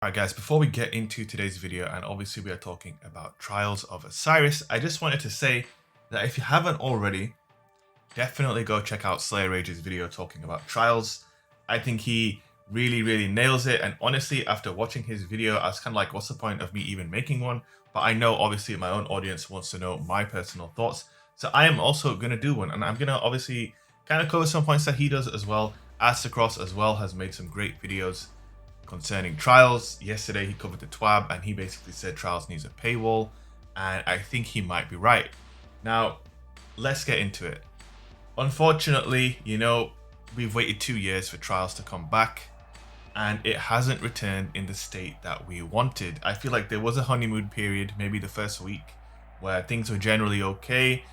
Alright guys, before we get into today's video, and obviously we are talking about Trials of Osiris, I just wanted to say that if you haven't already, definitely go check out Slayer Rage's video talking about Trials. I think he really nails it, and honestly, after watching his video, I was kind of like, what's the point of me even making one? But I know obviously my own audience wants to know my personal thoughts, so I am also going to do one, and I'm going to obviously kind of cover some points that he does as well. Astrocross as well has made some great videos concerning Trials. Yesterday he covered the TWAB and he basically said Trials needs a paywall, and I think he might be right. Now let's get into it. Unfortunately, we've waited 2 years for Trials to come back and it hasn't returned in the state that we wanted. I feel like there was a honeymoon period, maybe the first week, where things were generally okay.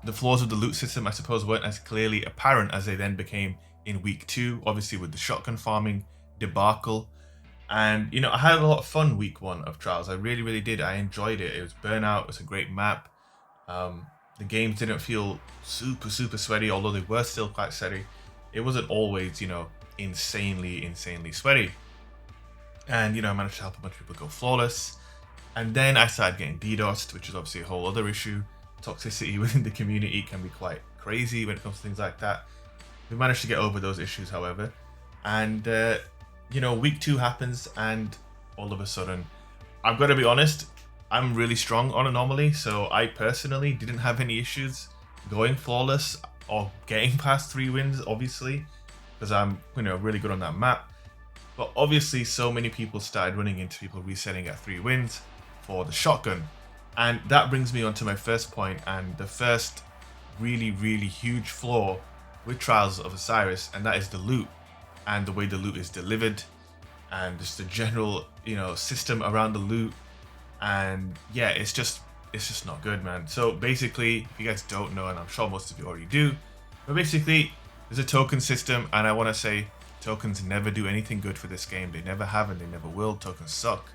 The flaws of the loot system, I suppose, weren't as clearly apparent as they then became in week 2, obviously with the shotgun farming debacle. And I had a lot of fun week 1 of Trials. I really did. I enjoyed it. It was Burnout. It was a great map. The games didn't feel super sweaty, although they were still quite sweaty. It wasn't always insanely sweaty. And I managed to help a bunch of people go flawless. And then I started getting DDoSed, which is obviously a whole other issue. Toxicity within the community can be quite crazy when it comes to things like that. We managed to get over those issues, however. And week 2 happens, and all of a sudden, I've got to be honest, I'm really strong on Anomaly, so I personally didn't have any issues going flawless or getting past 3 wins, obviously, because I'm really good on that map. But obviously, so many people started running into people resetting at 3 wins for the shotgun, and that brings me on to my first point, and the first really huge flaw with Trials of Osiris, and that is the loot and the way the loot is delivered, and just the general system around the loot. And yeah, it's just not good, man. So basically, if you guys don't know, and I'm sure most of you already do, but basically there's a token system, and I want to say tokens never do anything good for this game. They never have and they never will. Tokens suck.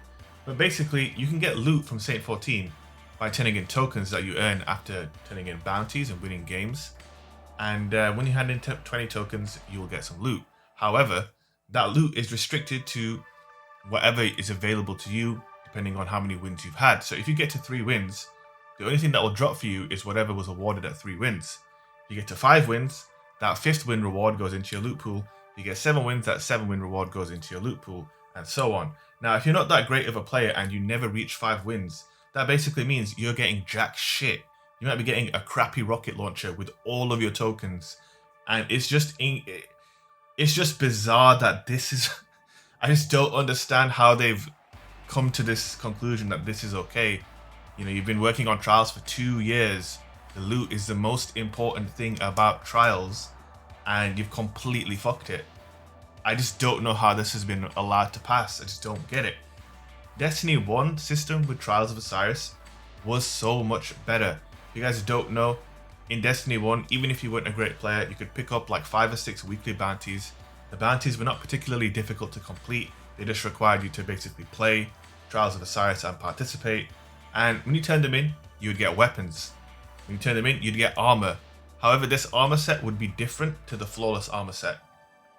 But basically, you can get loot from Saint 14 by turning in tokens that you earn after turning in bounties and winning games. And when you hand in 20 tokens, you will get some loot. However, that loot is restricted to whatever is available to you, depending on how many wins you've had. So if you get to 3 wins, the only thing that will drop for you is whatever was awarded at 3 wins. If you get to 5 wins, that 5th win reward goes into your loot pool. If you get 7 wins, that 7 win reward goes into your loot pool, and so on. Now, if you're not that great of a player and you never reach 5 wins, that basically means you're getting jack shit. You might be getting a crappy rocket launcher with all of your tokens, and it's just bizarre that this is... I just don't understand how they've come to this conclusion that this is okay. You've been working on Trials for 2 years. The loot is the most important thing about Trials, and you've completely fucked it. I just don't know how this has been allowed to pass. I just don't get it. Destiny 1 system with Trials of Osiris was so much better. If you guys don't know, in Destiny 1, even if you weren't a great player, you could pick up like 5 or 6 weekly bounties. The bounties were not particularly difficult to complete. They just required you to basically play Trials of Osiris and participate. And when you turned them in, you would get weapons. When you turned them in, you'd get armor. However, this armor set would be different to the flawless armor set.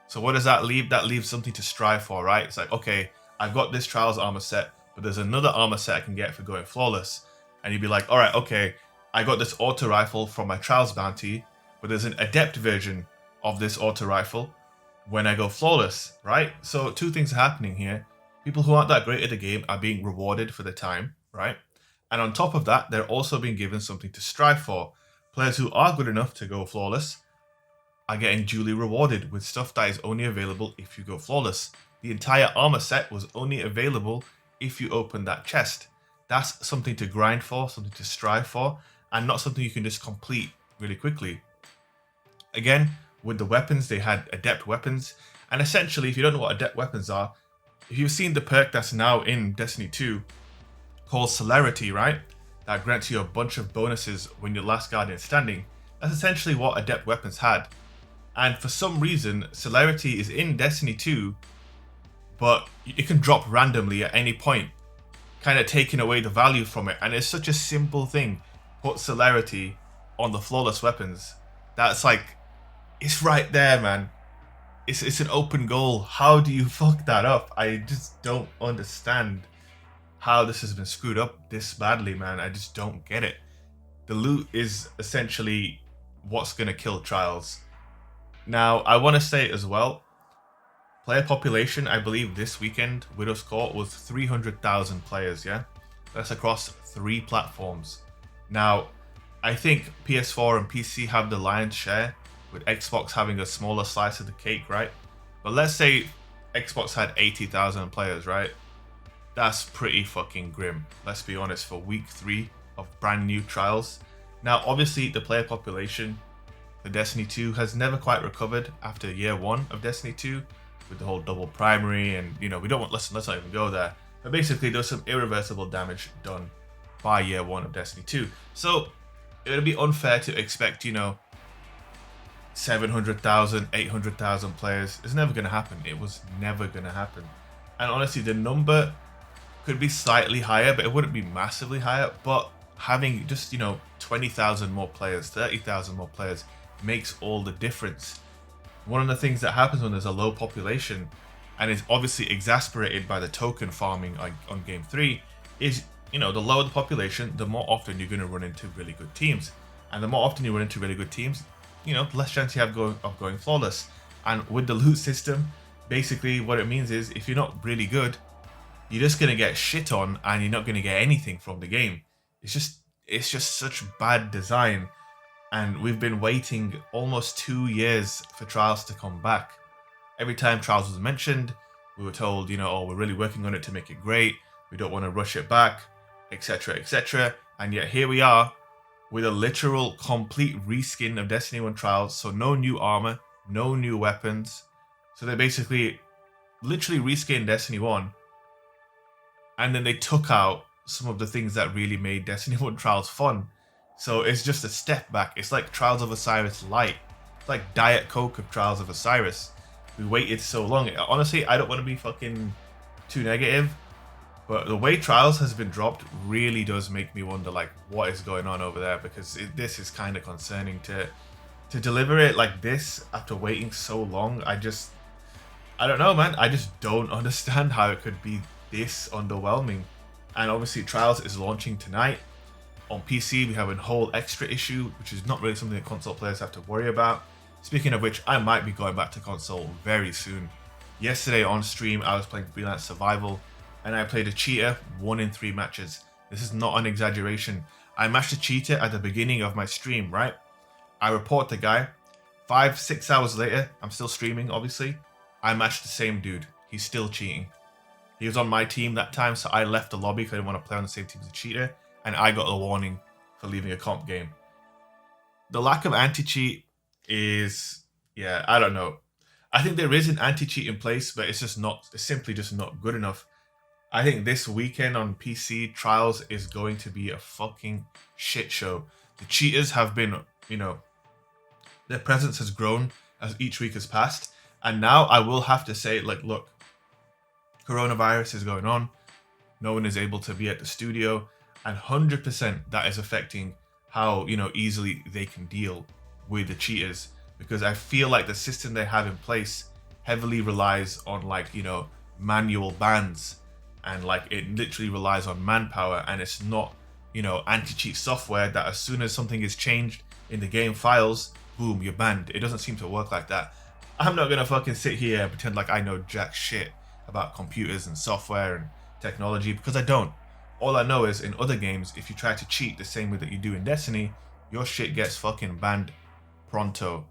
So what does that leave? That leaves something to strive for, right? It's like, okay, I've got this Trials armor set, but there's another armor set I can get for going flawless. And you'd be like, all right, okay, I got this auto rifle from my Trials bounty, but there's an adept version of this auto rifle when I go flawless, right? So 2 things are happening here. People who aren't that great at the game are being rewarded for their time, right? And on top of that, they're also being given something to strive for. Players who are good enough to go flawless are getting duly rewarded with stuff that is only available if you go flawless. The entire armor set was only available if you open that chest. That's something to grind for, something to strive for, and not something you can just complete really quickly. Again, with the weapons, they had adept weapons. And essentially, if you don't know what adept weapons are, if you've seen the perk that's now in Destiny 2 called Celerity, right? That grants you a bunch of bonuses when you're last Guardian standing. That's essentially what adept weapons had. And for some reason, Celerity is in Destiny 2, but it can drop randomly at any point, kind of taking away the value from it. And it's such a simple thing. Put Celerity on the flawless weapons. That's like, it's right there, man. it's an open goal. How do you fuck that up? I just don't understand how this has been screwed up this badly, man. I just don't get it. The loot is essentially what's going to kill Trials. Now, I want to say as well, player population, I believe this weekend, Widow's Court was 300,000 players, yeah? That's across 3 platforms. Now, I think PS4 and PC have the lion's share, with Xbox having a smaller slice of the cake, right? But let's say Xbox had 80,000 players, right? That's pretty fucking grim, let's be honest, for week 3 of brand new Trials. Now, obviously, the player population for Destiny 2 has never quite recovered after year 1 of Destiny 2, with the whole double primary, and you know, we don't want, let's not even go there. But basically, there's some irreversible damage done by year 1 of Destiny 2. So it would be unfair to expect, you know, 700,000, 800,000 players. It's never going to happen. It was never going to happen. And honestly, the number could be slightly higher, but it wouldn't be massively higher. But having just, you know, 20,000 more players, 30,000 more players makes all the difference. One of the things that happens when there's a low population, and is obviously exasperated by the token farming on Game 3, is, you know, the lower the population, the more often you're going to run into really good teams. And the more often you run into really good teams, you know, the less chance you have of going flawless. And with the loot system, basically what it means is if you're not really good, you're just going to get shit on and you're not going to get anything from the game. It's just such bad design. And we've been waiting almost 2 years for Trials to come back. Every time Trials was mentioned, we were told, you know, oh, we're really working on it to make it great. We don't want to rush it back, etc., etc. And yet here we are with a literal complete reskin of Destiny 1 Trials. So no new armor, no new weapons. So they basically literally reskinned Destiny 1. And then they took out some of the things that really made Destiny 1 Trials fun. So it's just a step back. It's like Trials of Osiris Light. It's like Diet Coke of Trials of Osiris. We waited so long. Honestly, I don't want to be fucking too negative, but the way Trials has been dropped really does make me wonder, like, what is going on over there, because this is kind of concerning to deliver it like this after waiting so long. I don't know, man. I just don't understand how it could be this underwhelming. And obviously Trials is launching tonight. On PC, we have a whole extra issue, which is not really something that console players have to worry about. Speaking of which, I might be going back to console very soon. Yesterday on stream, I was playing Freelance Survival, and I played a cheater 1 in 3 matches. This is not an exaggeration. I matched a cheater at the beginning of my stream, right? I report the guy. 5-6 hours later, I'm still streaming, obviously. I matched the same dude. He's still cheating. He was on my team that time, so I left the lobby because I didn't want to play on the same team as a cheater, and I got a warning for leaving a comp game. The lack of anti-cheat is, yeah, I don't know. I think there is an anti-cheat in place, but it's simply just not good enough. I think this weekend on PC, Trials is going to be a fucking shit show. The cheaters have been, you know, their presence has grown as each week has passed. And now I will have to say, like, look, coronavirus is going on. No one is able to be at the studio. And 100% that is affecting how, you know, easily they can deal with the cheaters. Because I feel like the system they have in place heavily relies on, like, you know, manual bans. And, like, it literally relies on manpower. And it's not, you know, anti-cheat software that as soon as something is changed in the game files, boom, you're banned. It doesn't seem to work like that. I'm not going to fucking sit here and pretend like I know jack shit about computers and software and technology, because I don't. All I know is in other games, if you try to cheat the same way that you do in Destiny, your shit gets fucking banned pronto.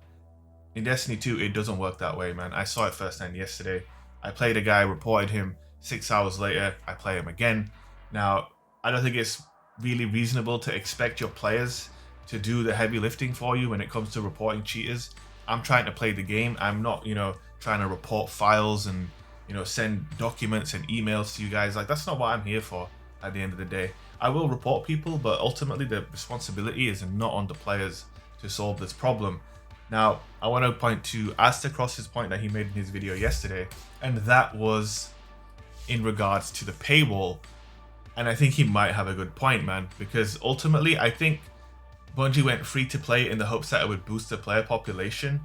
In Destiny 2, it doesn't work that way, man. I saw it firsthand yesterday. I played a guy, reported him. 6 hours later, I play him again. Now, I don't think it's really reasonable to expect your players to do the heavy lifting for you when it comes to reporting cheaters. I'm trying to play the game. I'm not, you know, trying to report files and, you know, send documents and emails to you guys. Like, that's not what I'm here for at the end of the day. I will report people, but ultimately the responsibility is not on the players to solve this problem. Now, I want to point to Astacross's point that he made in his video yesterday, and that was in regards to the paywall. And I think he might have a good point, man, because ultimately I think Bungie went free to play in the hopes that it would boost the player population.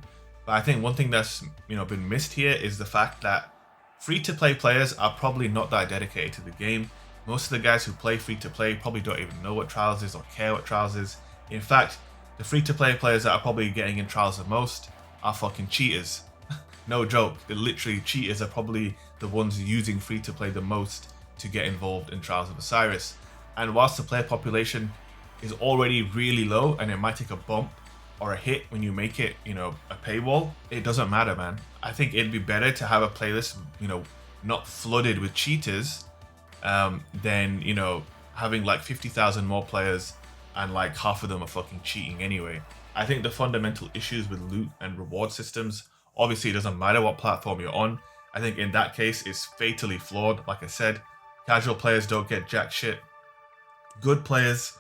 But I think one thing that's been missed here is the fact that free-to-play players are probably not that dedicated to the game. Most of the guys who play free-to-play probably don't even know what Trials is or care what Trials is. In fact, the free-to-play players that are probably getting in Trials the most are fucking cheaters. No joke, they're literally cheaters are probably the ones using free-to-play the most to get involved in Trials of Osiris. And whilst the player population is already really low and it might take a bump or a hit when you make it, a paywall, it doesn't matter, man. I think it'd be better to have a playlist, not flooded with cheaters, than, having like 50,000 more players and like half of them are fucking cheating anyway. I think the fundamental issues with loot and reward systems, obviously it doesn't matter what platform you're on. I think in that case, it's fatally flawed. Like I said, casual players don't get jack shit. Good players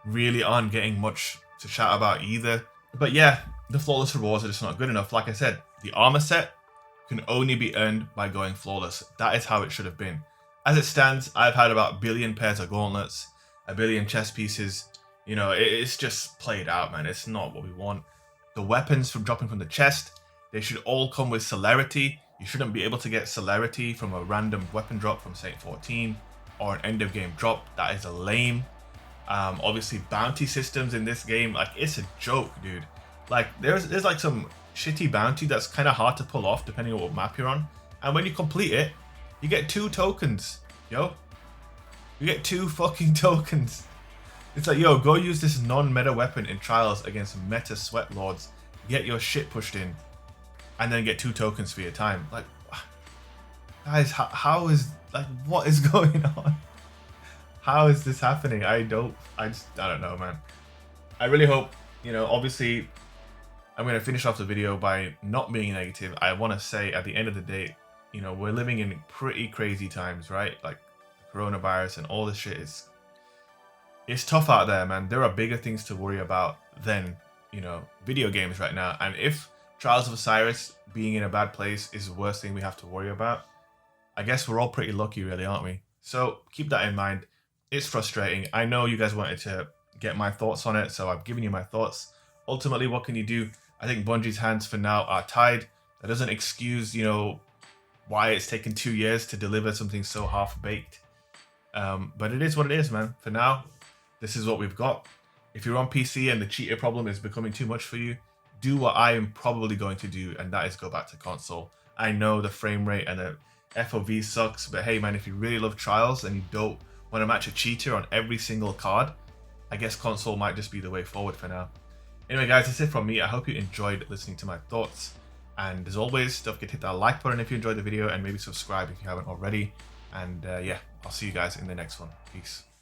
really aren't getting much to shout about either. But yeah, the flawless rewards are just not good enough. Like I said, the armor set can only be earned by going flawless. That is how it should have been. As it stands, I've had about 1 billion pairs of gauntlets, 1 billion chest pieces. It's just played out, man. It's not what we want. The weapons from dropping from the chest, they should all come with celerity. You shouldn't be able to get celerity from a random weapon drop from Saint 14 or an end of game drop. That is lame. Obviously bounty systems in this game, like it's a joke, dude. Like there's like some shitty bounty that's kind of hard to pull off depending on what map you're on. And when you complete it, you get 2 tokens, yo. You get 2 fucking tokens. It's like, yo, go use this non-meta weapon in Trials against meta sweat lords, get your shit pushed in, and then get 2 tokens for your time. Like, guys, how is, like, what is going on? How is this happening? I don't know, man. I really hope, obviously, I'm going to finish off the video by not being negative. I want to say at the end of the day, we're living in pretty crazy times, right? Like coronavirus and all this shit it's tough out there, man. There are bigger things to worry about than, video games right now. And if Trials of Osiris being in a bad place is the worst thing we have to worry about, I guess we're all pretty lucky, really, aren't we? So keep that in mind. It's frustrating. I know you guys wanted to get my thoughts on it, so I've given you my thoughts. Ultimately, what can you do? I think Bungie's hands for now are tied. That doesn't excuse, why it's taken 2 years to deliver something so half-baked. But it is what it is, man. For now, this is what we've got. If you're on PC and the cheater problem is becoming too much for you, do what I am probably going to do, and that is go back to console. I know the frame rate and the FOV sucks, but hey, man, if you really love Trials and you don't want to match a cheater on every single card, I guess console might just be the way forward for now. Anyway, guys, that's it from me. I hope you enjoyed listening to my thoughts. And as always, don't forget to hit that like button if you enjoyed the video, and maybe subscribe if you haven't already. And yeah, I'll see you guys in the next one. Peace.